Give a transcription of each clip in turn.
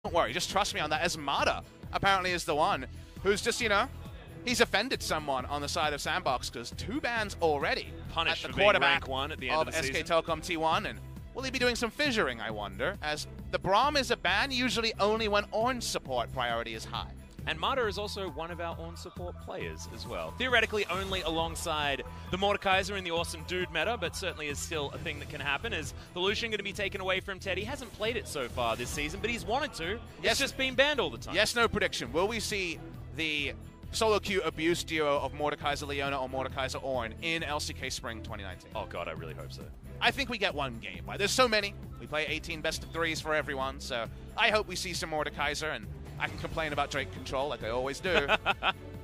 Don't worry, just trust me on that, as Mada apparently is the one who's just, you know, he's offended someone on the side of Sandbox because 2 bans already. Punished at the for being quarterback rank 1 at the end of the SK season. Telecom T1, and will he be doing some fissuring, I wonder, as the Braum is a ban usually only when Orange support priority is high. And Mada is also one of our on support players as well. Theoretically only alongside the Mordekaiser in the Awesome Dude meta, but certainly is still a thing that can happen. Is the Lucian going to be taken away from Ted? He hasn't played it so far this season, but he's wanted to. Yes. It's just been banned all the time. Yes, no prediction. Will we see the solo queue abuse duo of Mordekaiser Leona or Mordekaiser Ornn in LCK Spring 2019? Oh god, I really hope so. I think we get one game. There's so many. We play 18 best of 3s for everyone, so I hope we see some Mordekaiser, and I can complain about Drake control like I always do.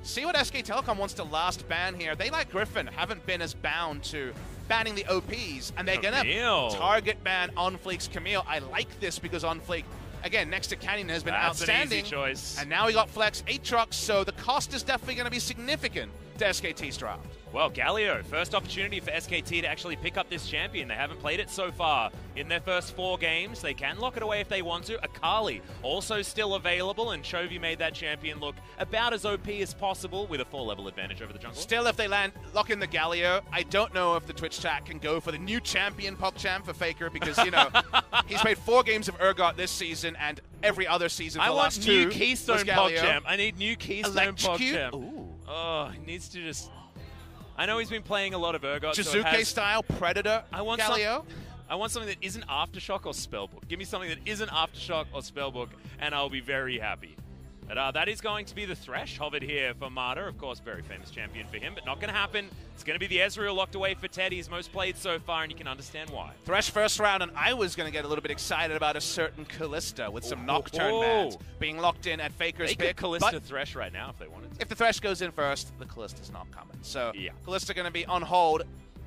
See what SK Telecom wants to last ban here. They, like Griffin, haven't been as bound to banning the OPs, and they're going to target ban OnFleek's Camille. I like this because OnFleek, again, next to Canyon, has been outstanding. An easy choice. And now we got Flex Aatrox, so the cost is definitely going to be significant to SKT's draft. Well, Galio, first opportunity for SKT to actually pick up this champion. They haven't played it so far in their first 4 games. They can lock it away if they want to. Akali also still available, and Chovy made that champion look about as OP as possible with a 4-level advantage over the jungle. Still, if they lock in the Galio, I don't know if the Twitch chat can go for the new champion PogChamp for Faker because, you know, he's played 4 games of Urgot this season and every other season for the last 2. I want new Keystone PogChamp. I need new Keystone PogChamp. Ooh. Oh, he needs to just... I know he's been playing a lot of Urgot. Jizuke style Predator Galio. I want something that isn't Aftershock or Spellbook. Give me something that isn't Aftershock or Spellbook, and I'll be very happy. But that is going to be the Thresh hovered here for Mada. Of course, very famous champion for him, but not going to happen. It's going to be the Ezreal locked away for Ted. He's most played so far, and you can understand why. Thresh first round, and I was going to get a little bit excited about a certain Kalista with some Nocturne bans being locked in at Faker's pick. They could Kalista Thresh right now if they wanted to. If the Thresh goes in first, the Kalista's not coming. So yeah. Kalista going to be on hold.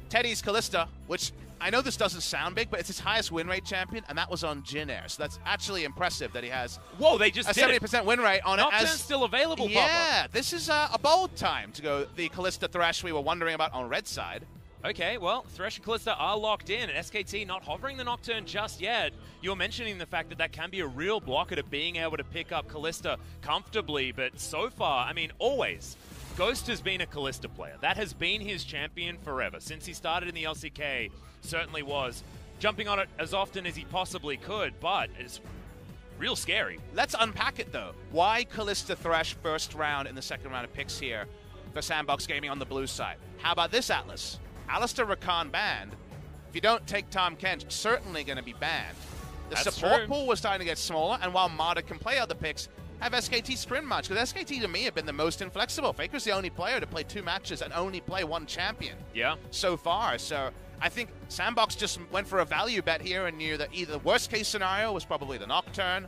Teddy's Kalista, which I know this doesn't sound big, but it's his highest win rate champion, and that was on Jin Air. So that's actually impressive that he has Whoa, they just a 70% win rate on Nocturne's it. Still available, yeah, Papa. This is a bold time to go the Kalista Thresh we were wondering about on red side. Okay, well, Thresh and Kalista are locked in, and SKT not hovering the Nocturne just yet. You're mentioning the fact that that can be a real blocker to being able to pick up Kalista comfortably, but so far, I mean, always. Ghost has been a Kalista player. That has been his champion forever. Since he started in the LCK, certainly was. Jumping on it as often as he possibly could, but it's real scary. Let's unpack it, though. Why Kalista Thresh first round in the second round of picks here for Sandbox Gaming on the blue side? How about this, Atlas? Alistair Rakan banned. If you don't take Tom Kench, certainly going to be banned. The support pool was starting to get smaller, and while Mada can play other picks, have SKT sprint match, because SKT to me have been the most inflexible. Faker's the only player to play 2 matches and only play 1 champion so far. So I think Sandbox just went for a value bet here and knew that either the worst case scenario was probably the Nocturne.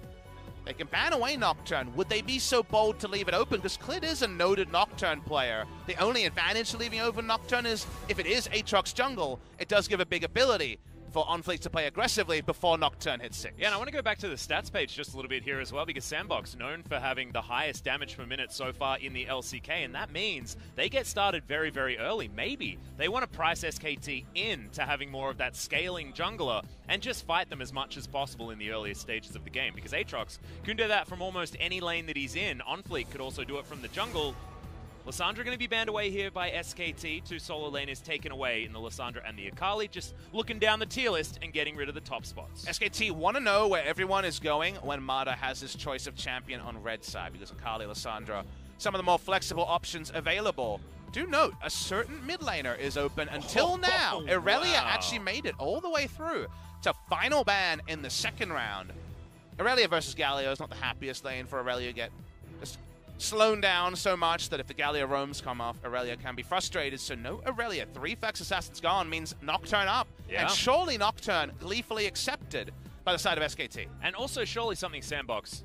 They can ban away Nocturne. Would they be so bold to leave it open? Because Clid is a noted Nocturne player. The only advantage to leaving open Nocturne is if it is Aatrox jungle, it does give a big ability for OnFleek to play aggressively before Nocturne hits 6. Yeah, and I want to go back to the stats page just a little bit here as well, because Sandbox known for having the highest damage per minute so far in the LCK, and that means they get started very, very early. Maybe they want to price SKT in to having more of that scaling jungler and just fight them as much as possible in the earliest stages of the game, because Aatrox can do that from almost any lane that he's in. OnFleek could also do it from the jungle. Lissandra going to be banned away here by SKT. 2 solo laners taken away in the Lissandra and the Akali, just looking down the tier list and getting rid of the top spots. SKT want to know where everyone is going when Mada has his choice of champion on red side, because Akali, Lissandra, some of the more flexible options available. Do note, a certain mid laner is open until now. Irelia actually made it all the way through to final ban in the second round. Irelia versus Galio is not the happiest lane for Irelia to get slowed down so much that if the Galio roams come off, Irelia can be frustrated. So no Irelia. 3 Flex Assassins gone means Nocturne up. Yeah. And surely Nocturne gleefully accepted by the side of SKT. And also surely something Sandbox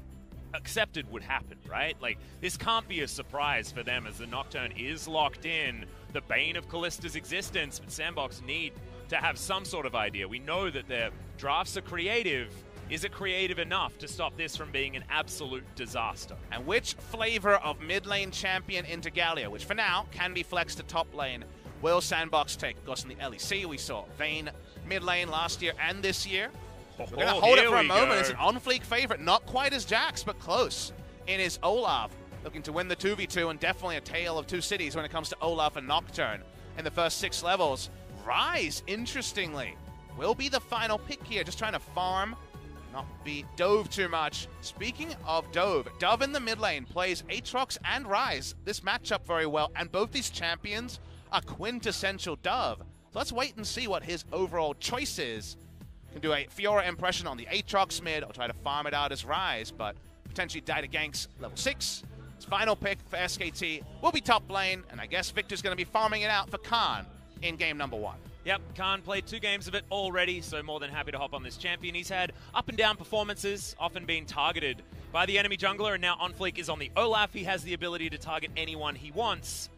accepted would happen, right? Like, this can't be a surprise for them as the Nocturne is locked in, the bane of Kallista's existence, but Sandbox need to have some sort of idea. We know that their drafts are creative. Is it creative enough to stop this from being an absolute disaster? And which flavor of mid lane champion into Galio, which for now can be flexed to top lane, will Sandbox take? Of course, in the LEC, we saw Vayne mid lane last year and this year. We're going to hold it for a moment. It's an on-fleek favorite. Not quite as Jax, but close. In his Olaf, looking to win the 2v2, and definitely a tale of two cities when it comes to Olaf and Nocturne in the first 6 levels. Rise, interestingly, will be the final pick here. Just trying to farm, not be Dove too much. Speaking of Dove, Dove in the mid lane plays Aatrox and Rise this matchup very well, and both these champions are quintessential Dove. So let's wait and see what his overall choice is. Can do a Fiora impression on the Aatrox mid, or try to farm it out as Rise, but potentially die to ganks level 6. His final pick for SKT will be top lane, and I guess Victor's going to be farming it out for Khan in game number 1. Yep, Khan played 2 games of it already, so more than happy to hop on this champion. He's had up and down performances, often being targeted by the enemy jungler, and now on fleek is on the Olaf. He has the ability to target anyone he wants.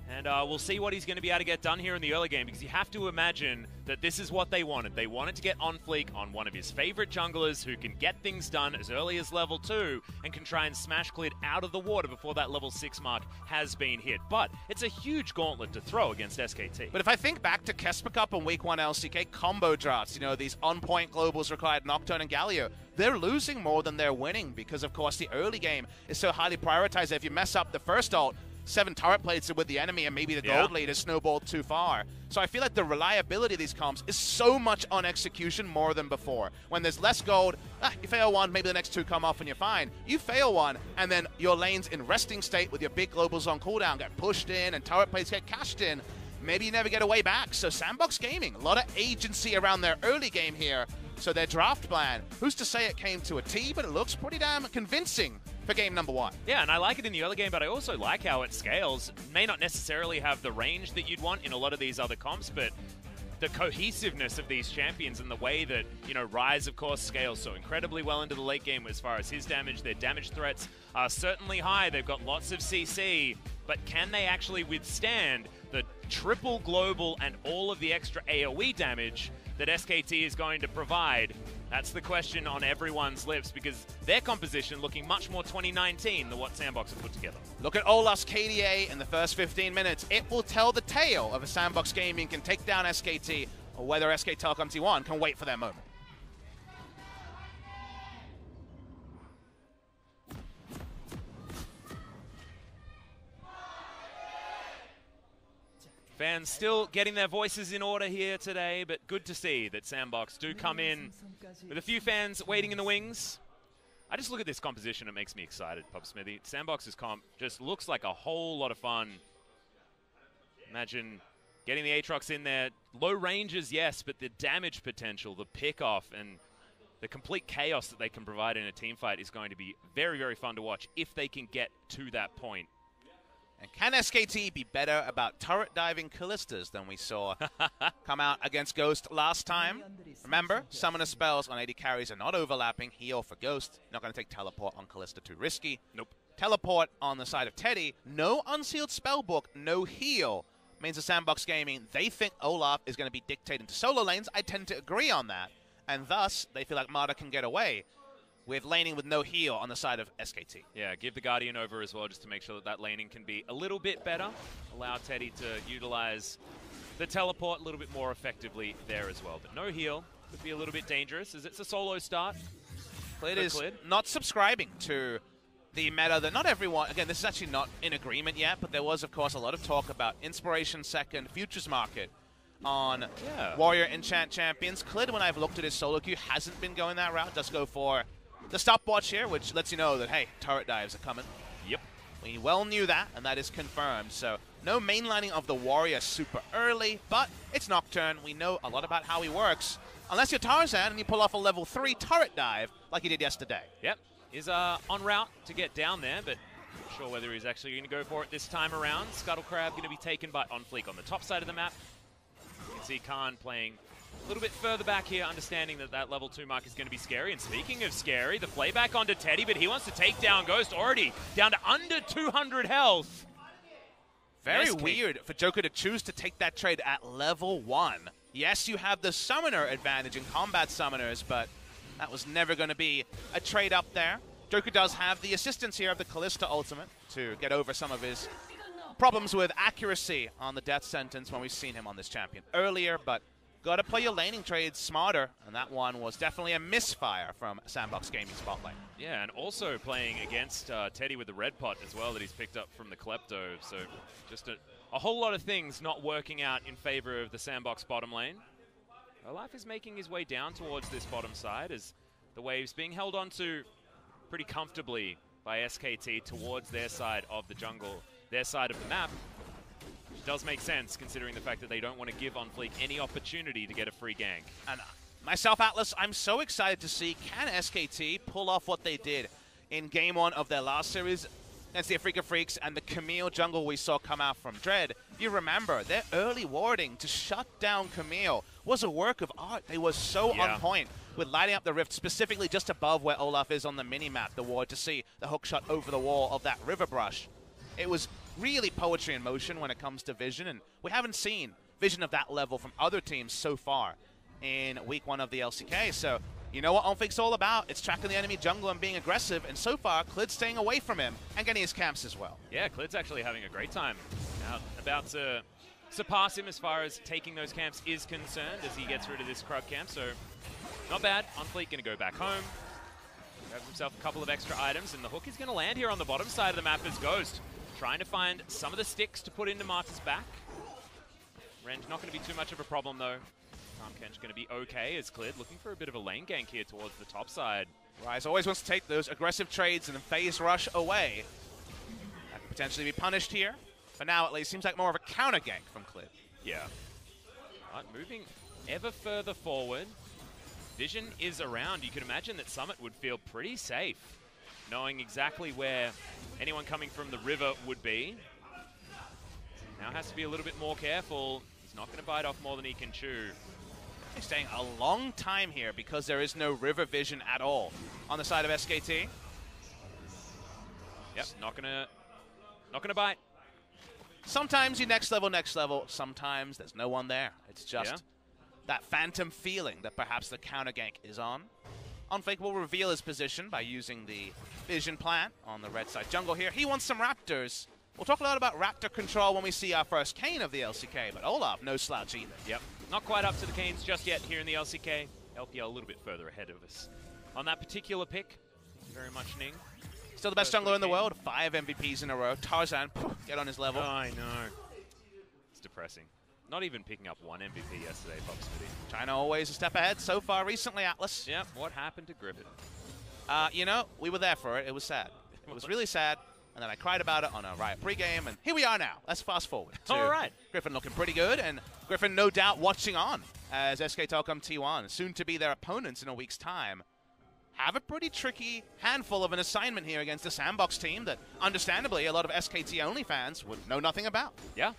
And we'll see what he's going to be able to get done here in the early game, because you have to imagine that this is what they wanted. They wanted to get on fleek on one of his favorite junglers who can get things done as early as level 2 and can try and smash Clid out of the water before that level 6 mark has been hit. But it's a huge gauntlet to throw against SKT. But if I think back to Kesper Cup and Week 1 LCK combo drafts, you know, these on-point globals required Nocturne and Galio, they're losing more than they're winning because, of course, the early game is so highly prioritized that if you mess up the first ult, 7 turret plates with the enemy, and maybe the gold lead is snowballed too far. So I feel like the reliability of these comps is so much on execution more than before. When there's less gold, you fail one, maybe the next 2 come off and you're fine. You fail one, and then your lane's in resting state with your big globals on cooldown, get pushed in, and turret plates get cashed in. Maybe you never get a way back. So Sandbox Gaming, a lot of agency around their early game here. So their draft plan, who's to say it came to a T, but it looks pretty damn convincing for game number 1. Yeah, and I like it in the early game, but I also like how it scales. May not necessarily have the range that you'd want in a lot of these other comps, but the cohesiveness of these champions and the way that, you know, Rise, of course, scales so incredibly well into the late game as far as his damage. Their damage threats are certainly high. They've got lots of CC, but can they actually withstand the triple global and all of the extra AoE damage that SKT is going to provide? That's the question on everyone's lips, because their composition looking much more 2019 than what Sandbox have put together. Look at Olaf's KDA in the first 15 minutes. It will tell the tale of if Sandbox Gaming can take down SKT, or whether SK Telecom T1 can wait for their moment. Fans still getting their voices in order here today, but good to see that Sandbox do come in with a few fans waiting in the wings. I just look at this composition, it makes me excited, Pop Smithy. Sandbox's comp just looks like a whole lot of fun. Imagine getting the Aatrox in there. Low ranges, yes, but the damage potential, the pick-off, and the complete chaos that they can provide in a team fight is going to be very, very fun to watch if they can get to that point. And can SKT be better about turret diving Callistas than we saw come out against Ghost last time? Remember, summoner spells on AD carries are not overlapping. Heal for Ghost. Not going to take teleport on Callista, too risky. Nope. Teleport on the side of Teddy. No unsealed spellbook, no heal. Means the Sandbox Gaming, they think Olaf is going to be dictated to solo lanes. I tend to agree on that. And thus, they feel like Marta can get away with laning with no heal on the side of SKT. Yeah, give the Guardian over as well just to make sure that that laning can be a little bit better. Allow Teddy to utilize the teleport a little bit more effectively there as well. But no heal could be a little bit dangerous as it's a solo start. Clid is not subscribing to the meta that not everyone, again, this is actually not in agreement yet, but there was, of course, a lot of talk about Inspiration second Futures Market on Warrior Enchant champions. Clid, when I've looked at his solo queue, hasn't been going that route. Does go for the stopwatch here, which lets you know that, hey, turret dives are coming. Yep. We well knew that, and that is confirmed. So no mainlining of the Warrior super early, but it's Nocturne. We know a lot about how he works. Unless you're Tarzan and you pull off a level 3 turret dive like he did yesterday. Yep. Is en route to get down there, but not sure whether he's actually going to go for it this time around. Scuttle Crab going to be taken by On Fleek on the top side of the map. You can see Khan playing a little bit further back here, understanding that that level 2 mark is going to be scary. And speaking of scary, the playback onto Teddy, but he wants to take down Ghost already down to under 200 health. Very weird for Joker to choose to take that trade at level 1. Yes, you have the summoner advantage in combat summoners, but that was never going to be a trade up there. Joker does have the assistance here of the Callista ultimate to get over some of his problems with accuracy on the death sentence when we've seen him on this champion earlier, but got to play your laning trades smarter, and that one was definitely a misfire from Sandbox Gaming Spotlight. Yeah, and also playing against Teddy with the red pot as well that he's picked up from the Klepto. So just a whole lot of things not working out in favor of the Sandbox bottom lane. Olaf is making his way down towards this bottom side as the wave's being held onto pretty comfortably by SKT towards their side of the jungle, their side of the map. Which does make sense considering the fact that they don't want to give On Fleek any opportunity to get a free gank. And myself, Atlas, I'm so excited to see, can SKT pull off what they did in Game 1 of their last series against the Afrika Freaks and the Camille jungle we saw come out from Dread. You remember, their early warding to shut down Camille was a work of art. They were so on point with lighting up the rift, specifically just above where Olaf is on the mini-map, the ward, to see the hook shot over the wall of that river brush. It was really poetry in motion when it comes to vision, and we haven't seen vision of that level from other teams so far in week 1 of the LCK. So you know what On Fleek's all about. It's tracking the enemy jungle and being aggressive, and so far, Clid's staying away from him and getting his camps as well. Yeah, Clid's actually having a great time. Now, about to surpass him as far as taking those camps is concerned as he gets rid of this Krug camp, so not bad. On Fleek going to go back home. Grabs himself a couple of extra items, and the hook is going to land here on the bottom side of the map as Ghost, trying to find some of the sticks to put into Marta's back. Renge not going to be too much of a problem, though. Ken's going to be okay as Clid looking for a bit of a lane gank here towards the top side. Ryze always wants to take those aggressive trades and then phase rush away. That could potentially be punished here. For now, at least, seems like more of a counter gank from Clid. Yeah. Right, moving ever further forward. Vision is around. You could imagine that Summit would feel pretty safe, knowing exactly where anyone coming from the river would be. Now has to be a little bit more careful. He's not going to bite off more than he can chew. He's staying a long time here because there is no river vision at all on the side of SKT. Yep, not gonna bite. Sometimes you next level, sometimes there's no one there. It's just that phantom feeling that perhaps the counter gank is on. On Fleek will reveal his position by using the vision plant on the red side jungle here. He wants some raptors. We'll talk a lot about raptor control when we see our first Kane of the LCK, but Olaf, no slouch either. Yep, not quite up to the Canes just yet here in the LCK. LPL a little bit further ahead of us on that particular pick. Very much Ning. Still the best jungler in the world. 5 MVPs in a row. Tarzan, get on his level. Oh, I know. It's depressing. Not even picking up 1 MVP yesterday, Foxmitty. China always a step ahead so far recently, Atlas. Yep, what happened to Griffin? You know, we were there for it. It was sad. It was really sad. And then I cried about it on a Riot pregame, and here we are now. Let's fast forward to all right. Griffin looking pretty good, and Griffin no doubt watching on as SK Telecom T1, soon to be their opponents in a week's time, have a pretty tricky handful of an assignment here against a Sandbox team that, understandably, a lot of SKT-only fans would know nothing about. Yeah.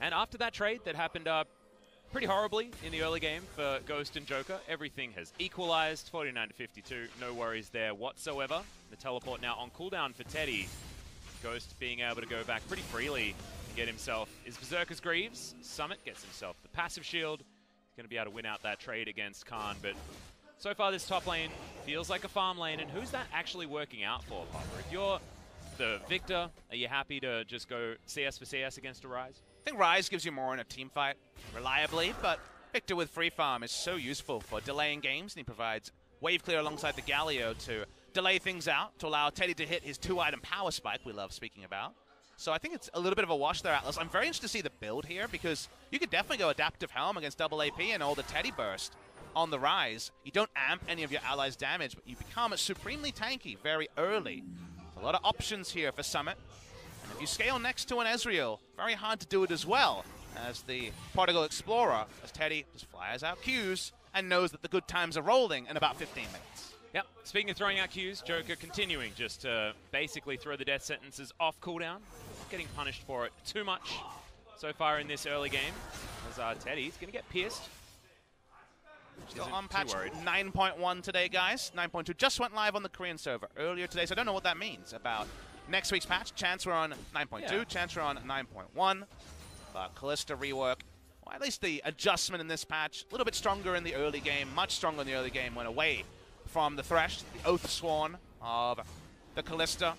And after that trade that happened pretty horribly in the early game for Ghost and Joker, everything has equalized, 49-52, no worries there whatsoever. The teleport now on cooldown for Teddy. Ghost being able to go back pretty freely and get himself his Berserker's Greaves. Summit gets himself the passive shield. He's going to be able to win out that trade against Khan, but so far this top lane feels like a farm lane, and who's that actually working out for, Papa? If you're the Victor, are you happy to just go CS for CS against a Ryze? I think Ryze gives you more in a team fight, reliably, but Victor with free farm is so useful for delaying games, and he provides wave clear alongside the Galio to delay things out, to allow Teddy to hit his 2-item power spike we love speaking about. So I think it's a little bit of a wash there, Atlas. I'm very interested to see the build here, because you could definitely go Adaptive Helm against double AP and all the Teddy burst on the Ryze. You don't amp any of your allies' damage, but you become supremely tanky very early. A lot of options here for Summit. And if you scale next to an Ezreal, very hard to do it as well as the Prodigal Explorer, as Teddy just flies out Qs and knows that the good times are rolling in about 15 minutes. Yep. Speaking of throwing out Qs, Joker continuing just to basically throw the death sentences off cooldown. Not getting punished for it too much so far in this early game, as Teddy's going to get pierced. Still on patch 9.1 today, guys. 9.2 just went live on the Korean server earlier today, so I don't know what that means about next week's patch. Chance we're on 9.2, chance we're on 9.1. But Kalista rework, well, at least the adjustment in this patch, a little bit stronger in the early game, much stronger in the early game, went away from the Thresh, the Oath Sworn of the Kalista.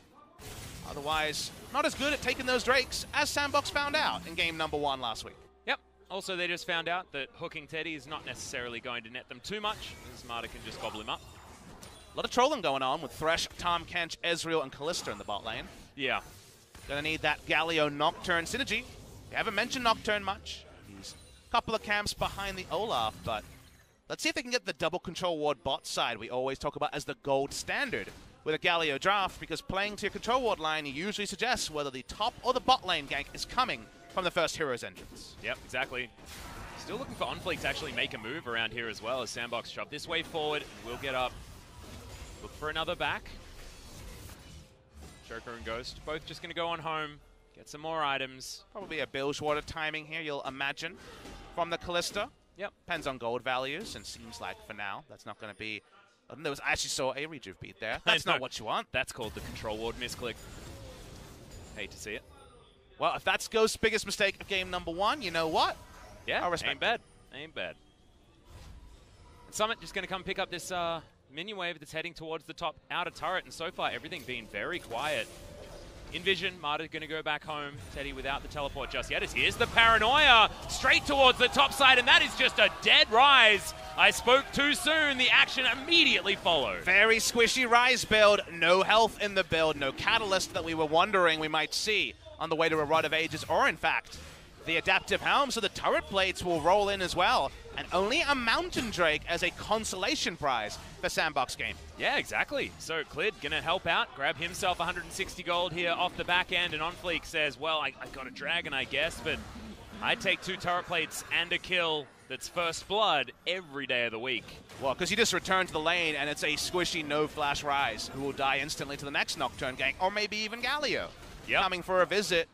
Otherwise, not as good at taking those Drakes as Sandbox found out in game number 1 last week. Yep, Also, they just found out that hooking Teddy is not necessarily going to net them too much, as Marta can just gobble him up. A lot of trolling going on with Thresh, Tahm Kench, Ezreal, and Kalista in the bot lane. Yeah. Gonna need that Galio Nocturne synergy. We haven't mentioned Nocturne much. He's a couple of camps behind the Olaf, but let's see if they can get the double control ward bot side we always talk about as the gold standard with a Galio draft, because playing to your control ward line usually suggests whether the top or the bot lane gank is coming from the first hero's entrance. Yep, exactly. Still looking for OnFleek to actually make a move around here as well, as Sandbox shove this way forward. We'll get up. Look for another back. Joker and Ghost both just going to go on home, get some more items. Probably a Bilgewater timing here, you'll imagine, from the Kalista. Yep. Depends on gold values, and seems like for now that's not going to be... I actually saw a rejuve beat there. That's not what you want. That's called the control ward misclick. Hate to see it. Well, if that's Ghost's biggest mistake of game number 1, you know what? Yeah, I respect ain't bad. Ain't bad. And Summit just going to come pick up this minion wave that's heading towards the top outer turret, and so far everything being very quiet. In vision, Marta going to go back home. Teddy without the teleport just yet, as here's the paranoia straight towards the top side, and that is just a dead rise. I spoke too soon. The action immediately followed. Very squishy rise build. No health in the build. No catalyst that we were wondering we might see on the way to a Rod of Ages, or in fact, the adaptive helm, so the turret plates will roll in as well. And only a Mountain Drake as a consolation prize for Sandbox game. Yeah, exactly. So Clid gonna help out, grab himself 160 gold here off the back end, and OnFleek says, well, I got a dragon, I guess, but I take 2 turret plates and a kill that's first blood every day of the week. Well, because you just return to the lane, and it's a squishy no-flash rise who will die instantly to the next Nocturne gank, or maybe even Galio. Yep. Coming for a visit.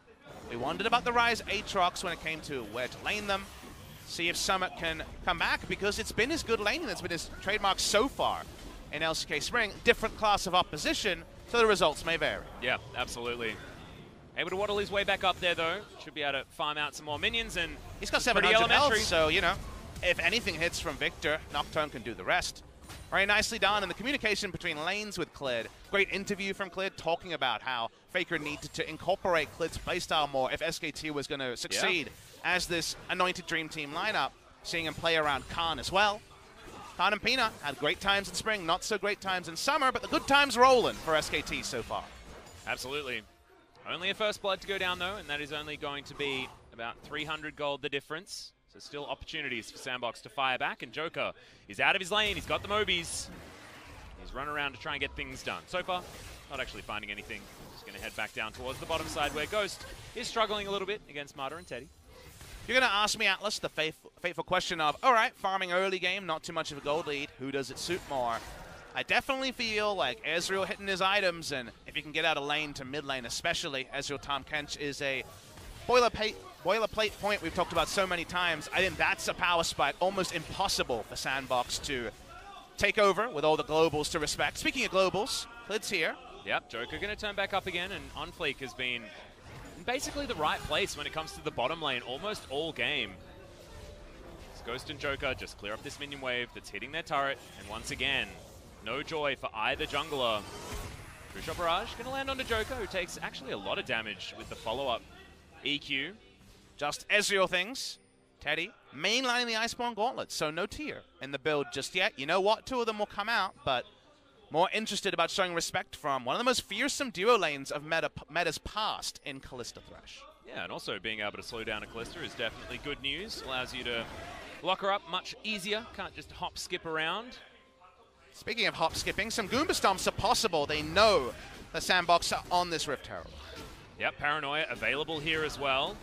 We wondered about the Rise Aatrox when it came to where to lane them. See if Summit can come back, because it's been his good laning that's been his trademark so far in LCK Spring. Different class of opposition, so the results may vary. Yeah, absolutely. Able to waddle his way back up there, though. Should be able to farm out some more minions, and he's got 700 health, so, you know, if anything hits from Victor, Nocturne can do the rest. Very nicely done, and the communication between lanes with Clid. Great interview from Clid talking about how Faker needed to incorporate Clid's playstyle more if SKT was going to succeed as this anointed Dream Team lineup. Seeing him play around Khan as well. Khan and Peanut had great times in spring, not so great times in summer, but the good times rolling for SKT so far. Absolutely. Only a first blood to go down, though, and that is only going to be about 300 gold the difference. So still opportunities for Sandbox to fire back, and Joker is out of his lane. He's got the Mobies. He's run around to try and get things done. So far, not actually finding anything. Just going to head back down towards the bottom side, where Ghost is struggling a little bit against Marta and Teddy. You're going to ask me, Atlas, the fateful question of, all right, farming early game, not too much of a gold lead. Who does it suit more? I definitely feel like Ezreal hitting his items, and if you can get out of lane to mid lane especially, Ezreal Tahm Kench is a boilerplate point we've talked about so many times. I think that's a power spike, almost impossible for Sandbox to take over with all the globals to respect. Speaking of globals, Clid's here. Yep, Joker going to turn back up again, and OnFleek has been in basically the right place when it comes to the bottom lane almost all game. It's Ghost and Joker just clear up this minion wave that's hitting their turret, and once again, no joy for either jungler. True Shot Barrage going to land on the Joker, who takes actually a lot of damage with the follow-up EQ. Just Ezreal things. Teddy mainlining the Iceborne Gauntlet, so no tier in the build just yet. You know what? 2 of them will come out, but more interested about showing respect from one of the most fearsome duo lanes of meta's past in Kalista Thresh. Yeah, and also being able to slow down a Kalista is definitely good news. Allows you to lock her up much easier. Can't just hop, skip around. Speaking of hop skipping, some Goomba Stomps are possible. They know the Sandbox are on this Rift Herald. Yep, Paranoia available here as well.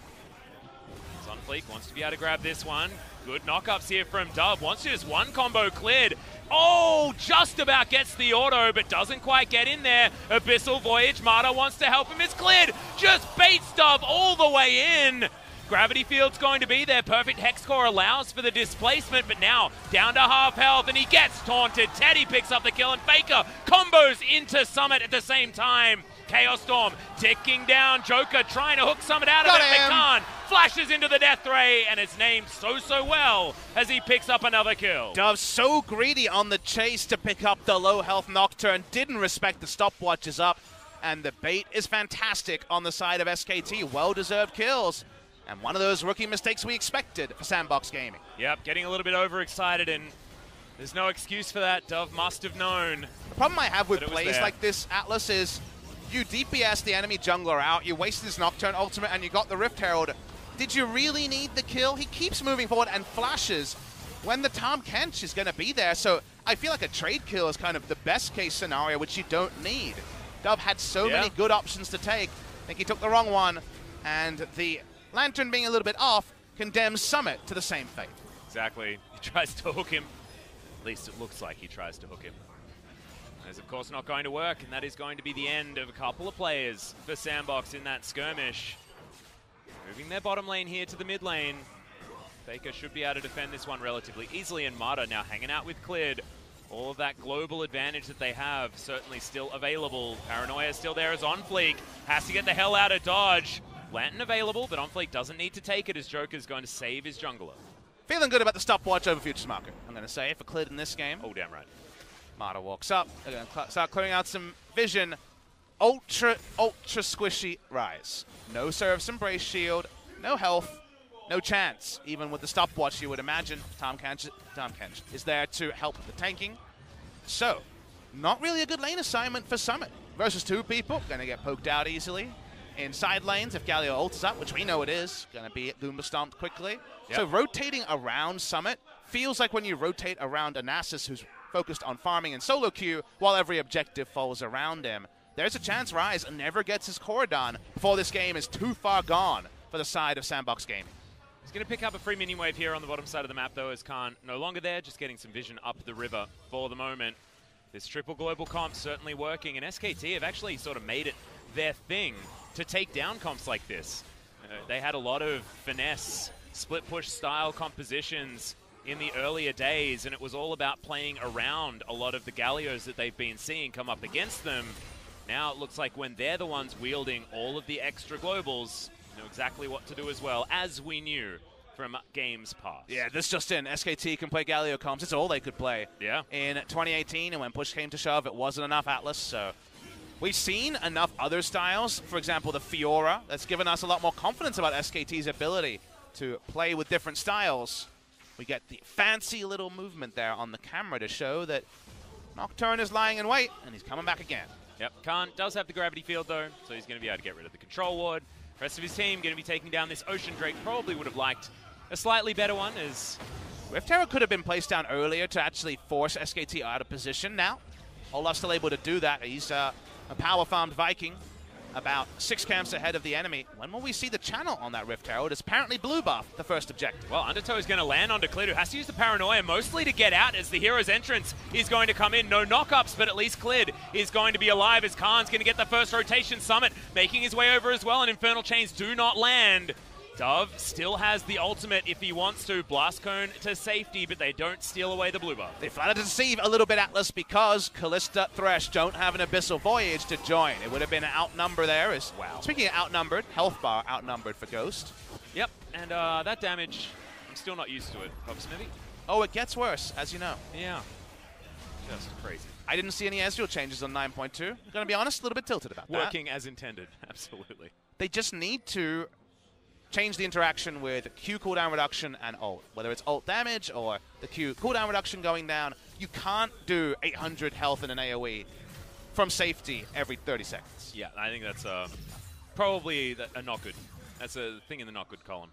OnFleek wants to be able to grab this one. Good knockups here from Dub. Wants just one combo cleared. Oh, just about gets the auto, but doesn't quite get in there. Abyssal Voyage, Marta wants to help him. It's cleared. Just baits Dub all the way in. Gravity Field's going to be there. Perfect Hex Core allows for the displacement, but now down to half health, and he gets taunted. Teddy picks up the kill, and Faker combos into Summit at the same time. Chaos Storm ticking down. Joker trying to hook Summit out of it, but can't. Flashes into the Death Ray, and it's named so well as he picks up another kill. Dove so greedy on the chase to pick up the low health Nocturne. Didn't respect the stopwatches up, and the bait is fantastic on the side of SKT. Well-deserved kills. And one of those rookie mistakes we expected for Sandbox Gaming. Yep, getting a little bit overexcited, and there's no excuse for that. Dove must have known. The problem I have with plays like this, Atlas, is you DPS the enemy jungler out, you wasted his Nocturne ultimate, and you got the Rift Herald. Did you really need the kill? He keeps moving forward and flashes when the Tahm Kench is going to be there. So I feel like a trade kill is kind of the best case scenario, which you don't need. Dove had so many good options to take. I think he took the wrong one, and the Lantern being a little bit off condemns Summit to the same fate. Exactly. He tries to hook him. At least it looks like he tries to hook him. That is, of course, not going to work, and that is going to be the end of a couple of players for Sandbox in that skirmish. Moving their bottom lane here to the mid lane. Faker should be able to defend this one relatively easily, and Mata now hanging out with Cleared. All of that global advantage that they have certainly still available. Paranoia still there as OnFleek. Has to get the hell out of dodge. Lantern available, but OnFleek doesn't need to take it as Joker's going to save his jungler. Feeling good about the stopwatch over Futures Market, I'm going to say, for Cleared in this game. Oh, damn right. Mata walks up. They're going to start clearing out some vision. Ultra squishy Rise. No Serap's Embrace shield, no health, no chance. Even with the stopwatch, you would imagine Tahm Kench is there to help with the tanking. So, not really a good lane assignment for Summit. Versus two people, going to get poked out easily. In side lanes, if Galio ults up, which we know it is, going to be Goomba stomped quickly. Yep. So rotating around Summit feels like when you rotate around a Nasus who's focused on farming and solo queue while every objective falls around him. There's a chance Rise never gets his core done before this game is too far gone for the side of Sandbox Gaming. He's going to pick up a free minion wave here on the bottom side of the map, though, as Khan no longer there, just getting some vision up the river for the moment. This triple global comp certainly working, and SKT have actually sort of made it their thing to take down comps like this. They had a lot of finesse, split push style compositions in the earlier days, and it was all about playing around a lot of the Gallios that they've been seeing come up against them. Now it looks like when they're the ones wielding all of the extra globals, know exactly what to do as well, as we knew from games past. Yeah, this just in. SKT can play Galio comps. It's all they could play. Yeah. In 2018, and when push came to shove, it wasn't enough Atlas, so we've seen enough other styles. For example, the Fiora, that's given us a lot more confidence about SKT's ability to play with different styles. We get the fancy little movement there on the camera to show that Nocturne is lying in wait, and he's coming back again. Yep, Khan does have the gravity field, though, so he's going to be able to get rid of the control ward. Rest of his team going to be taking down this Ocean Drake. Probably would have liked a slightly better one, as Rift Herald could have been placed down earlier to actually force SKT out of position. Now, Olaf's still able to do that. He's a power-farmed Viking, about 6 camps ahead of the enemy. When will we see the channel on that Rift Herald? It's apparently blue buff, the first objective. Well, Undertow is going to land onto Cleared, who has to use the Paranoia mostly to get out as the hero's entrance is going to come in. No knockups, but at least Cleared is going to be alive as Khan's going to get the first rotation. Summit making his way over as well, and Infernal Chains do not land. Dove still has the ultimate if he wants to. Blast Cone to safety, but they don't steal away the blue buff. They flattered to deceive a little bit, Atlas, because Kalista Thresh don't have an Abyssal Voyage to join. It would have been an outnumber there. Wow. Speaking of outnumbered, health bar outnumbered for Ghost. Yep, and that damage, I'm still not used to it, Smithy. Oh, it gets worse, as you know. Yeah, just crazy. I didn't see any Ezreal changes on 9.2. I'm going to be honest, a little bit tilted about that. Working as intended, absolutely. They just need to change the interaction with Q cooldown reduction and ult. Whether it's ult damage or the Q cooldown reduction going down, you can't do 800 health in an AoE from safety every 30 seconds. Yeah, I think that's probably a not good. That's a thing in the not good column.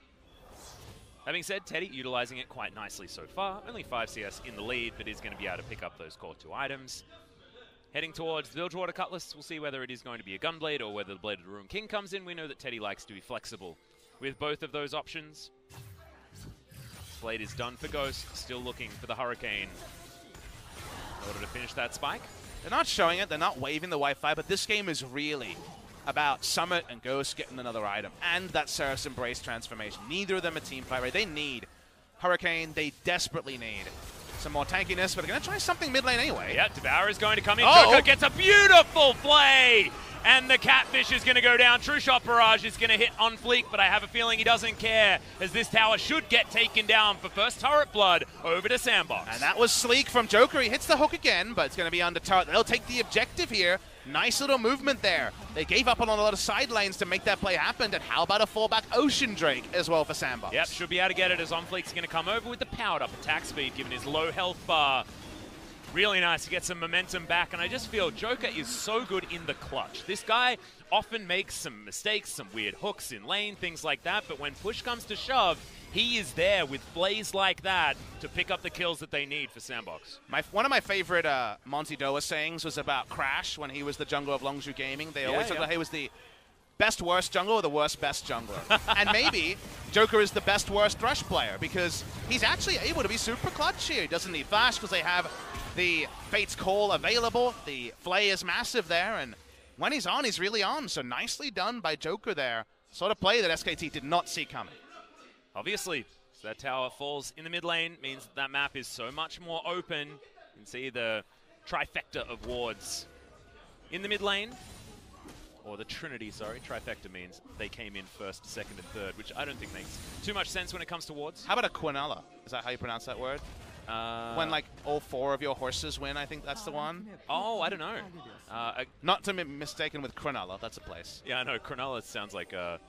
Having said, Teddy utilizing it quite nicely so far. Only 5 CS in the lead, but is going to be able to pick up those core 2 items. Heading towards the Bilgewater Cutlass, we'll see whether it is going to be a Gunblade or whether the Blade of the Ruin King comes in. We know that Teddy likes to be flexible with both of those options. Blade is done for Ghost, still looking for the Hurricane in order to finish that spike. They're not showing it, they're not waving the Wi-Fi, but this game is really about Summit and Ghost getting another item, and that Seraph's Embrace transformation. Neither of them a team fight, right? They need Hurricane, they desperately need some more tankiness, but they're going to try something mid lane anyway. Yeah, Devour is going to come in. Joker gets a beautiful play! And the Catfish is going to go down. True Shot Barrage is going to hit on Fleek, but I have a feeling he doesn't care, as this tower should get taken down for first turret blood over to Sandbox. And that was sleek from Joker. He hits the hook again, but it's going to be under turret. They'll take the objective here. Nice little movement there. They gave up on a lot of side lanes to make that play happen. And how about a fallback Ocean Drake as well for Sandbox? Yep, should be able to get it as OnFleek's going to come over with the powered up attack speed, given his low health bar. Really nice to get some momentum back, and I just feel Joker is so good in the clutch. This guy often makes some mistakes, some weird hooks in lane, things like that, but when push comes to shove, he is there with plays like that to pick up the kills that they need for Sandbox. One of my favorite Monty Doa sayings was about Crash when he was the jungler of Longzhu Gaming. They always talk about he was the best worst jungler or the worst best jungler. And maybe Joker is the best worst Thresh player because he's actually able to be super clutch here. He doesn't need flash because they have the Fate's Call available. The Flay is massive there, and when he's on, he's really on. So nicely done by Joker there. Sort of play that SKT did not see coming. Obviously, so that tower falls in the mid lane, means that map is so much more open. You can see the trifecta of wards in the mid lane. Or the Trinity, sorry. Trifecta means they came in first, second, and third, which I don't think makes too much sense when it comes to wards. How about a Quinella? Is that how you pronounce that word? When, like, all 4 of your horses win, I think that's the one. Oh, I don't know. Not to be mistaken with Cronulla. That's a place. Yeah, I know. Cronulla sounds like a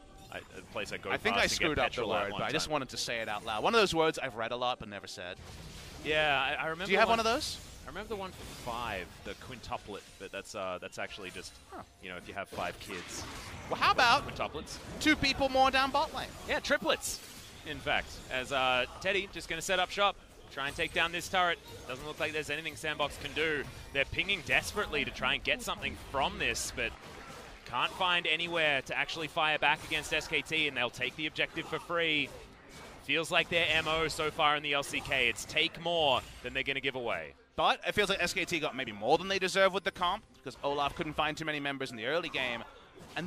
place I go I think I screwed up the word, but I just wanted to say it out loud. One of those words I've read a lot but never said. Yeah, I remember. Do you have one of those? I remember the one for 5, the quintuplet, but that's actually just, you know, if you have 5 kids. Well, how about quintuplets? 2 people more down bot lane? Yeah, triplets, in fact. As Teddy just going to set up shop. Try and take down this turret. Doesn't look like there's anything Sandbox can do. They're pinging desperately to try and get something from this, but can't find anywhere to actually fire back against SKT, and they'll take the objective for free. Feels like their MO so far in the LCK. It's take more than they're going to give away. But it feels like SKT got maybe more than they deserve with the comp, because Olaf couldn't find too many members in the early game.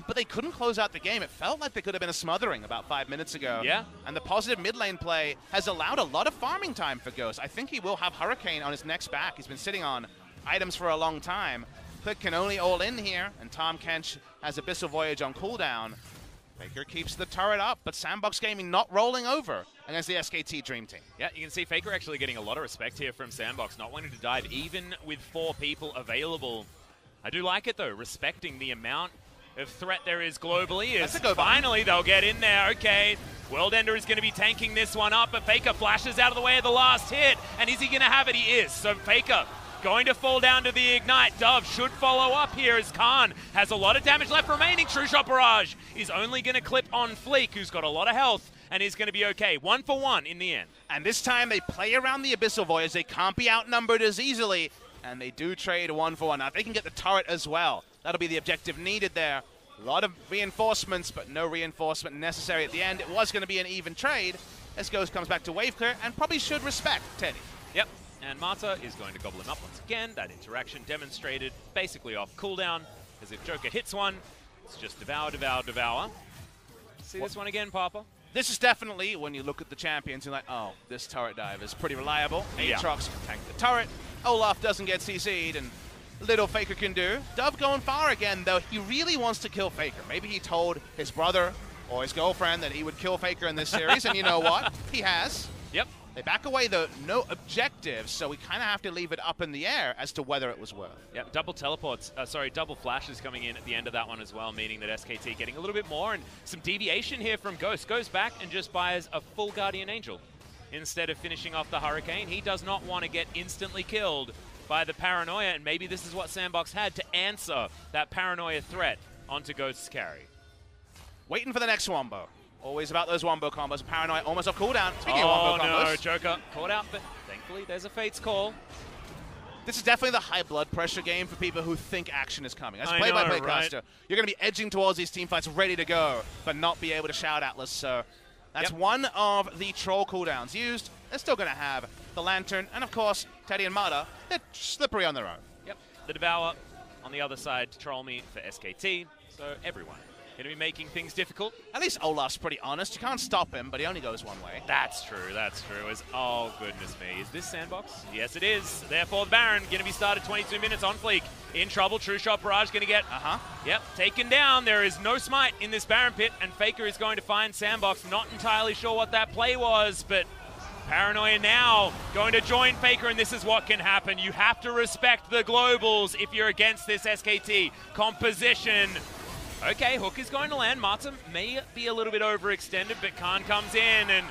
But they couldn't close out the game. It felt like they could have been a smothering about 5 minutes ago. Yeah. And the positive mid lane play has allowed a lot of farming time for Ghost. I think he will have Hurricane on his next back. He's been sitting on items for a long time. Click can only all in here, and Tom Kench has Abyssal Voyage on cooldown. Faker keeps the turret up, but Sandbox Gaming not rolling over against the SKT Dream Team. Yeah, you can see Faker actually getting a lot of respect here from Sandbox, not wanting to dive even with 4 people available. I do like it, though, respecting the amount of threat there is globally. Is finally they'll get in there. Okay, World Ender is going to be tanking this one up, but Faker flashes out of the way of the last hit. And is he going to have it? He is. So Faker going to fall down to the Ignite. Dove should follow up here as Khan has a lot of damage left remaining. True Shot Barrage is only going to clip on Fleek, who's got a lot of health, and is going to be okay. 1 for 1 in the end. And this time they play around the Abyssal Voyage. They can't be outnumbered as easily, and they do trade 1 for 1. Now, if they can get the turret as well, that'll be the objective needed there. A lot of reinforcements, but no reinforcement necessary at the end. It was going to be an even trade as Ghost comes back to wave clear and probably should respect Teddy. Yep, and Marta is going to gobble him up once again. That interaction demonstrated basically off cooldown, as if Joker hits one, it's just devour, devour, devour. See this one again, Papa? This is definitely, when you look at the champions, you're like, oh, this turret dive is pretty reliable. Aatrox can tank the turret. Olaf doesn't get CC'd, and little Faker can do. Dove going far again, though. He really wants to kill Faker. Maybe he told his brother or his girlfriend that he would kill Faker in this series, and you know what? He has. Yep. They back away, though. No objectives, so we kind of have to leave it up in the air as to whether it was worth. Yep, double flashes coming in at the end of that one as well, meaning that SKT getting a little bit more, and some deviation here from Ghost. Goes back and just buys a full Guardian Angel instead of finishing off the Hurricane. He does not want to get instantly killed by the Paranoia, and maybe this is what Sandbox had to answer that Paranoia threat onto Ghost's carry. Waiting for the next Wombo. Always about those Wombo combos. Paranoia almost off cooldown. Speaking of Wombo combos. No, Joker caught out, but thankfully there's a Fate's Call. This is definitely the high blood pressure game for people who think action is coming. As a play-by-play caster, you're going to be edging towards these team fights ready to go, but not be able to shout Atlas. So that's one of the troll cooldowns used. They're still going to have the Lantern, and of course, Teddy and Mata, they're slippery on their own. Yep, the Devour on the other side to troll me for SKT, so everyone going to be making things difficult. At least Olaf's pretty honest. You can't stop him, but he only goes one way. That's true, that's true. Oh, goodness me. Is this Sandbox? Yes, it is. Therefore, the Baron going to be started 22 minutes on Fleek. In trouble, True Shot Barrage going to get, taken down. There is no smite in this Baron pit, and Faker is going to find Sandbox. Not entirely sure what that play was, but Paranoia now going to join Faker, and this is what can happen. You have to respect the globals if you're against this SKT composition. Okay, Hook is going to land. Martin may be a little bit overextended, but Khan comes in, and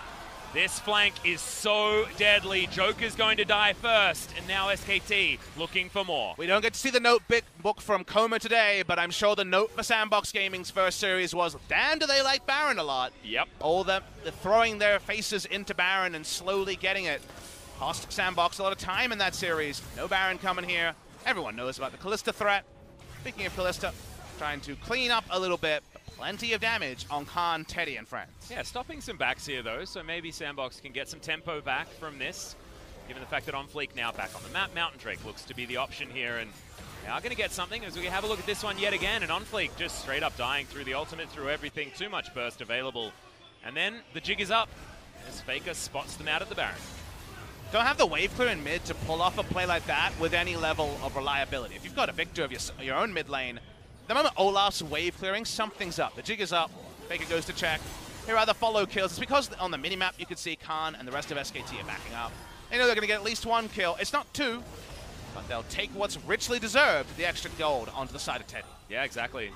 this flank is so deadly. Joker's going to die first, and now SKT looking for more. We don't get to see the notebook from Coma today, but I'm sure the note for Sandbox Gaming's first series was, damn, do they like Baron a lot. Yep. All them throwing their faces into Baron and slowly getting it. Cost Sandbox a lot of time in that series. No Baron coming here. Everyone knows about the Kalista threat. Speaking of Kalista, trying to clean up a little bit. Plenty of damage on Khan, Teddy, and friends. Yeah, stopping some backs here, though, so maybe Sandbox can get some tempo back from this, given the fact that On Fleek now back on the map. Mountain Drake looks to be the option here, and they are going to get something as we have a look at this one yet again, and On Fleek just straight up dying through the ultimate, through everything. Too much burst available. And then the jig is up as Faker spots them out at the Baron. Don't have the wave clear in mid to pull off a play like that with any level of reliability. If you've got a Victor of your own mid lane, the moment Olaf's wave clearing, something's up. The jig is up. Faker goes to check. Here are the follow kills. It's because on the minimap you can see Khan and the rest of SKT are backing up. They know they're going to get at least one kill. It's not two, but they'll take what's richly deserved, the extra gold, onto the side of Teddy. Yeah, exactly.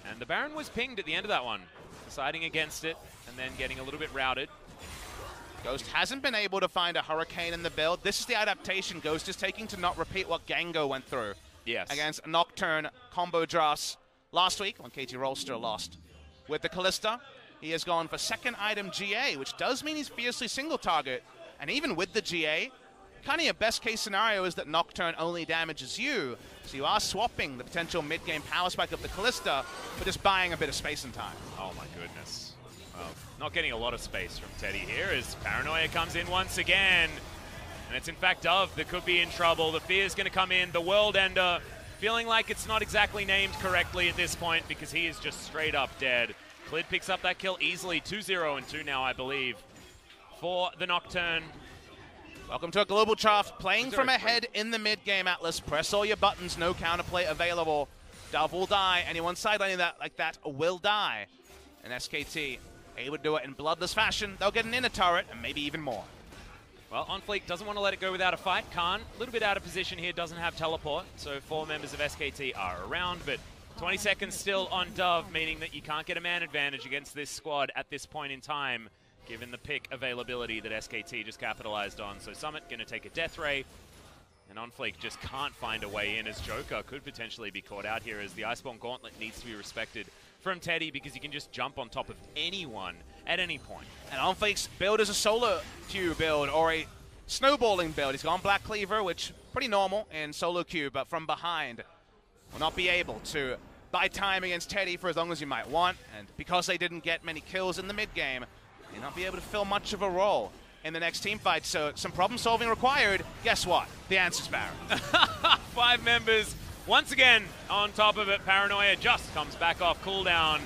And the Baron was pinged at the end of that one, deciding against it and then getting a little bit routed. Ghost hasn't been able to find a Hurricane in the build. This is the adaptation Ghost is taking to not repeat what Gango went through. Yes. Against Nocturne combo Dross last week when KT Rolster lost. With the Kalista, he has gone for second item GA, which does mean he's fiercely single target. And even with the GA, kind of your best case scenario is that Nocturne only damages you. So you are swapping the potential mid-game power spike of the Kalista, but just buying a bit of space and time. Oh my goodness. Well, not getting a lot of space from Teddy here as Paranoia comes in once again. And it's in fact Dove that could be in trouble. The Fear's going to come in. The World Ender feeling like it's not exactly named correctly at this point because he is just straight up dead. Clid picks up that kill easily. 2-0 and 2 now, I believe, for the Nocturne. Welcome to a global draft. Playing from ahead in the mid-game, Atlas. Press all your buttons. No counterplay available. Dove will die. Anyone sidelining that like that will die. And SKT able to do it in bloodless fashion. They'll get an inner turret and maybe even more. Well, On Fleek doesn't want to let it go without a fight. Khan, a little bit out of position here, doesn't have teleport, so 4 members of SKT are around, but 20 seconds still on Dove, meaning that you can't get a man advantage against this squad at this point in time, given the pick availability that SKT just capitalized on. So Summit going to take a death ray, and On Fleek just can't find a way in as Joker could potentially be caught out here as the Iceborne Gauntlet needs to be respected from Teddy because he can just jump on top of anyone at any point. And On Fleek's build is a solo queue build or a snowballing build. He's gone Black Cleaver, which pretty normal in solo queue, but from behind will not be able to buy time against Teddy for as long as you might want. And because they didn't get many kills in the mid game, may not be able to fill much of a role in the next team fight. So some problem solving required. Guess what? The answer's Baron. 5 members. Once again, on top of it, Paranoia just comes back off cooldown.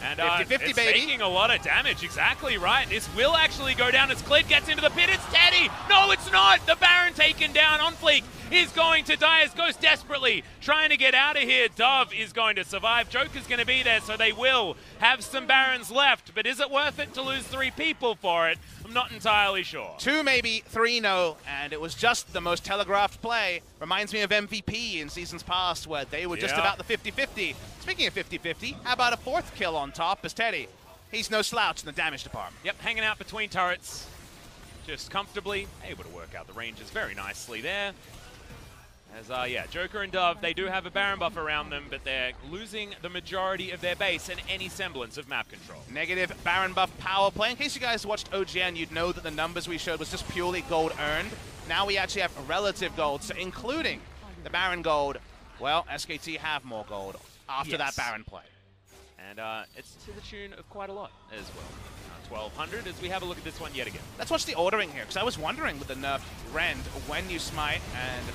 And 50-50, it's baby. taking a lot of damage, exactly right. This will actually go down as Clid gets into the pit. It's Teddy! No, it's not! The Baron taken down. On Fleek is going to die as Ghost desperately trying to get out of here. Dove is going to survive. Joker's going to be there, so they will have some Barons left. But is it worth it to lose 3 people for it? I'm not entirely sure. 2, maybe 3, no. And it was just the most telegraphed play. Reminds me of MVP in seasons past where they were just about the 50-50. Speaking of 50-50, how about a 4th kill on top as Teddy? He's no slouch in the damage department. Yep, hanging out between turrets. Just comfortably able to work out the ranges very nicely there. As, yeah, Joker and Dove, they do have a Baron buff around them, but they're losing the majority of their base and any semblance of map control. Negative Baron buff power play. In case you guys watched OGN, you'd know that the numbers we showed was just purely gold earned. Now we actually have relative gold, so including the Baron gold, well, SKT have more gold after that Baron play. And it's to the tune of quite a lot as well. 1,200 as we have a look at this one yet again. Let's watch the ordering here, because I was wondering with the nerf Rend when you smite and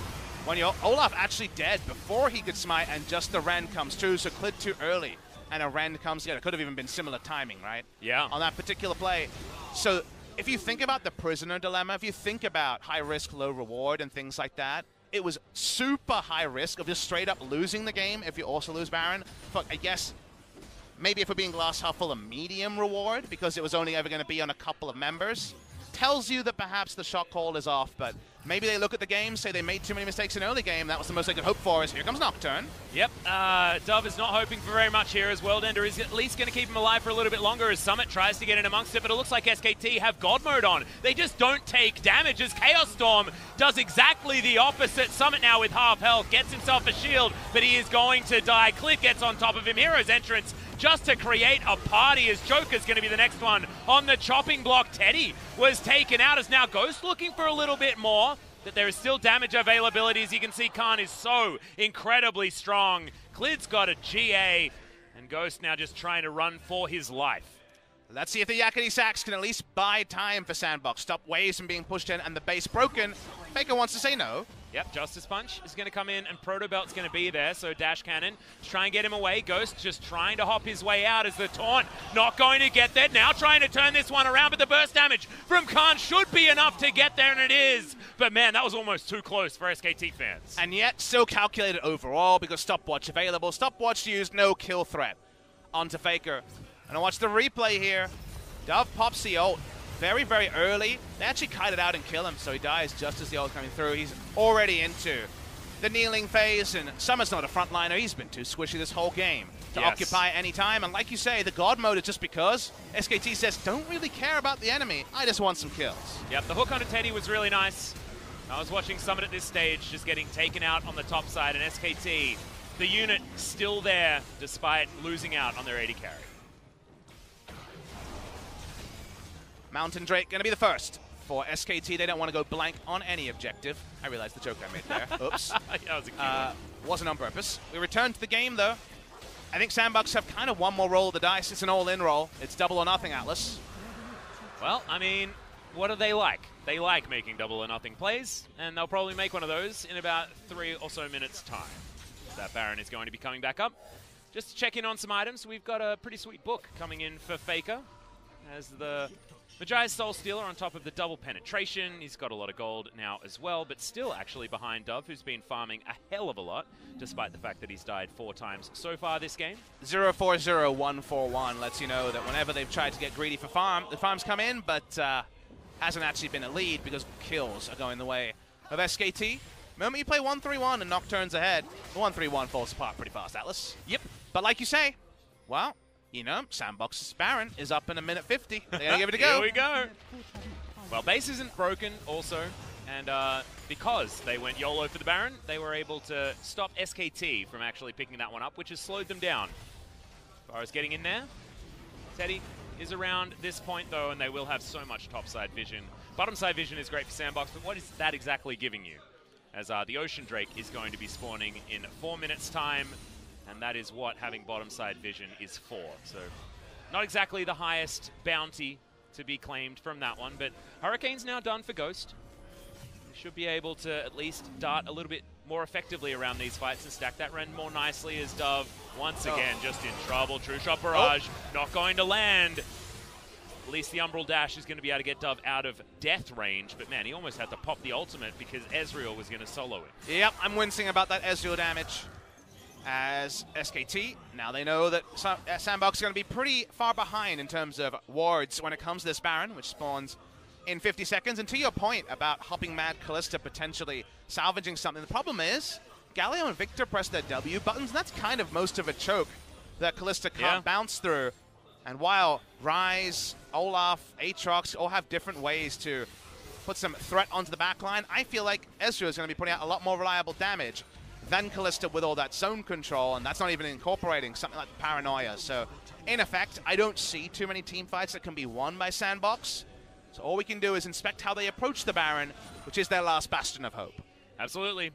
when you Olaf actually dead before he could smite and just the Rend comes through, so Clid too early and a Rend comes in. It could have even been similar timing, right? Yeah. On that particular play. So if you think about the prisoner dilemma, if you think about high risk, low reward and things like that, it was super high risk of just straight up losing the game if you also lose Baron. But I guess maybe if we're being glass half full, a medium reward because it was only ever going to be on a couple of members. tells you that perhaps the shot call is off, but maybe they look at the game, say they made too many mistakes in early game. That was the most they could hope for. Is here comes Nocturne. Yep, Dove is not hoping for very much here, as Worldender is at least going to keep him alive for a little bit longer as Summit tries to get in amongst it, but it looks like SKT have God mode on. They just don't take damage as Chaos Storm does exactly the opposite. Summit now with half health, gets himself a shield, but he is going to die. Cliff gets on top of him. Hero's entrance just to create a party as Joker's going to be the next one on the chopping block. Teddy was taken out as now Ghost looking for a little bit more. That there is still damage availability. As you can see, Khan is so incredibly strong. Klid's got a GA, and Ghost now just trying to run for his life. Let's see if the Yakety Sax can at least buy time for Sandbox. Stop Waves from being pushed in and the base broken. Faker wants to say no. Yep, Justice Punch is going to come in and Proto Belt's going to be there, so Dash Cannon try and get him away. Ghost just trying to hop his way out as the taunt not going to get there. Now trying to turn this one around, but the burst damage from Khan should be enough to get there, and it is. But man, that was almost too close for SKT fans. And yet still calculated overall because Stopwatch available. Stopwatch used no kill threat onto Faker. And I watch the replay here. Dove pops the ult very, very early. They actually kite it out and kill him, so he dies just as the ult coming through. He's already into the kneeling phase, and Summer's not a frontliner. He's been too squishy this whole game to occupy any time. And like you say, the God mode is just because SKT says, don't really care about the enemy. I just want some kills. Yep, the hook onto Teddy was really nice. I was watching Summit at this stage just getting taken out on the top side, and SKT, the unit still there despite losing out on their AD carry. Mountain Drake going to be the first for SKT. They don't want to go blank on any objective. I realized the joke I made there. Oops. Yeah, that was a cute one. Wasn't on purpose. We return to the game, though. I think Sandbox have kind of one more roll of the dice. It's an all-in roll. It's double or nothing, Atlas. Well, I mean, what do they like? They like making double or nothing plays, and they'll probably make one of those in about 3 or so minutes' time. That Baron is going to be coming back up. Just to check in on some items, we've got a pretty sweet book coming in for Faker as the Maji's Soul Stealer on top of the double penetration. He's got a lot of gold now as well, but still actually behind Dove, who's been farming a hell of a lot, despite the fact that he's died 4 times so far this game. 040141 lets you know that whenever they've tried to get greedy for farm, the farms come in, but hasn't actually been a lead because kills are going the way of SKT. The moment you play 1-3-1 and Nocturne's ahead, the 1-3-1 falls apart pretty fast, Atlas. Yep. But like you say, well, you know, Sandbox's Baron is up in a minute 50. They gotta give it a go. Here we go. Well, base isn't broken also, and because they went YOLO for the Baron, they were able to stop SKT from actually picking that one up, which has slowed them down. As far as getting in there, Teddy is around this point though, and they will have so much topside vision. Bottom side vision is great for Sandbox, but what is that exactly giving you? As the Ocean Drake is going to be spawning in 4 minutes time, and that is what having bottom side vision is for. So not exactly the highest bounty to be claimed from that one, but Hurricane's now done for Ghost. He should be able to at least dart a little bit more effectively around these fights and stack that Ren more nicely as Dove, once again, just in trouble. True Shot Barrage, not going to land. At least the Umbral Dash is going to be able to get Dove out of death range, but man, he almost had to pop the ultimate because Ezreal was going to solo it. Yep, I'm wincing about that Ezreal damage. As SKT, now they know that Sandbox is going to be pretty far behind in terms of wards when it comes to this Baron, which spawns in 50 seconds. And to your point about hopping mad Kalista potentially salvaging something, the problem is Galio and Victor press their W buttons, and that's kind of most of a choke that Kalista can't bounce through. And while Ryze, Olaf, Aatrox all have different ways to put some threat onto the backline, I feel like Ezreal is going to be putting out a lot more reliable damage than Kalista with all that zone control, and that's not even incorporating something like Paranoia. So, in effect, I don't see too many team fights that can be won by Sandbox. So all we can do is inspect how they approach the Baron, which is their last bastion of hope. Absolutely.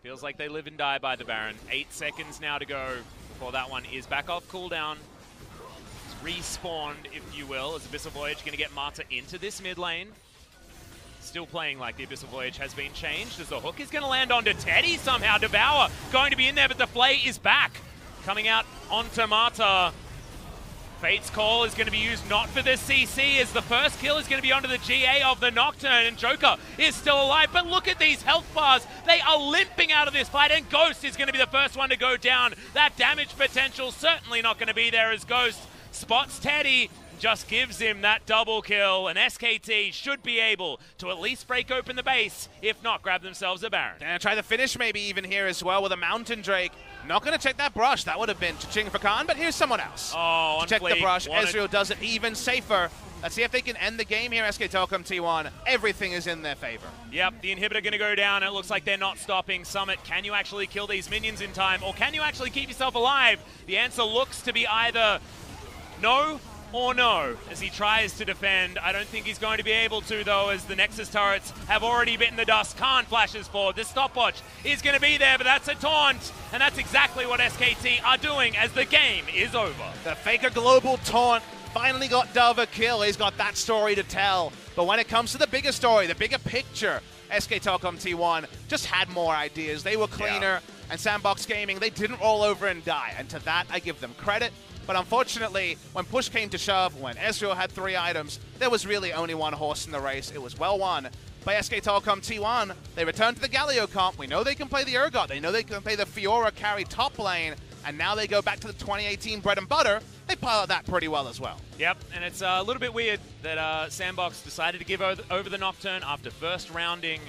Feels like they live and die by the Baron. 8 seconds now to go before that one is back off cooldown. It's respawned, if you will, as Abyssal Voyage going to get Marta into this mid lane. Still playing like the Abyssal Voyage has been changed, as the hook is going to land onto Teddy somehow. Devour going to be in there, but the Flay is back. Coming out onto Marta. Fate's Call is going to be used not for the CC, as the first kill is going to be onto the GA of the Nocturne, and Joker is still alive. But look at these health bars. They are limping out of this fight, and Ghost is going to be the first one to go down. That damage potential certainly not going to be there, as Ghost spots Teddy, just gives him that double kill, and SKT should be able to at least break open the base, if not grab themselves a Baron. And try the finish maybe even here as well with a Mountain Drake. Not going to take that brush. That would have been cha-ching for Khan, but here's someone else. Oh, to check the brush. Ezreal does it even safer. Let's see if they can end the game here, SK Telecom T1. Everything is in their favor. Yep, the inhibitor going to go down. It looks like they're not stopping. Summit, can you actually kill these minions in time, or can you actually keep yourself alive? The answer looks to be either no or no, as he tries to defend. I don't think he's going to be able to, though, as the Nexus turrets have already bitten the dust. Khan flashes forward. The stopwatch is going to be there, but that's a taunt, and that's exactly what SKT are doing as the game is over. The Faker Global taunt finally got Dove a kill. He's got that story to tell. But when it comes to the bigger story, the bigger picture, SK Telecom T1 just had more ideas. They were cleaner, and Sandbox Gaming, they didn't roll over and die. And to that, I give them credit. But unfortunately, when push came to shove, when Ezreal had 3 items, there was really only one horse in the race. It was well won by SK Telecom T1. They returned to the Galio comp. We know they can play the Urgot. They know they can play the Fiora carry top lane. And now they go back to the 2018 bread and butter. They pilot that pretty well as well. Yep, and it's a little bit weird that Sandbox decided to give over the Nocturne after first rounding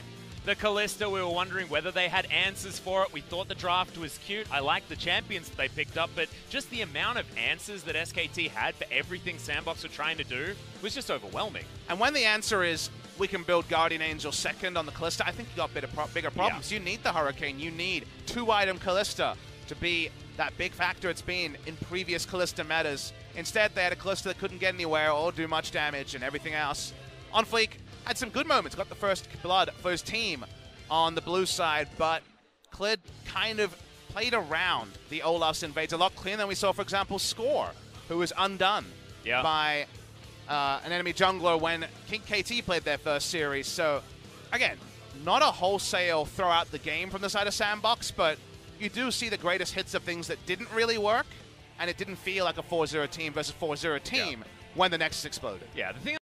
the Kalista. We were wondering whether they had answers for it. We thought the draft was cute. I liked the champions that they picked up, but just the amount of answers that SKT had for everything Sandbox were trying to do was just overwhelming. And when the answer is, we can build Guardian Angel second on the Kalista, I think you got bigger problems. Yeah. You need the Hurricane. You need 2-item Kalista to be that big factor it's been in previous Kalista metas. Instead, they had a Kalista that couldn't get anywhere or do much damage and everything else. On Fleek had some good moments, got the first blood for his team on the blue side, but Clid kind of played around the Olaf's invades a lot cleaner than we saw, for example, Score, who was undone by an enemy jungler when King KT played their first series. So, again, not a wholesale throw out the game from the side of Sandbox, but you do see the greatest hits of things that didn't really work, and it didn't feel like a 4-0 team versus 4-0 team when the Nexus exploded. Yeah, the thing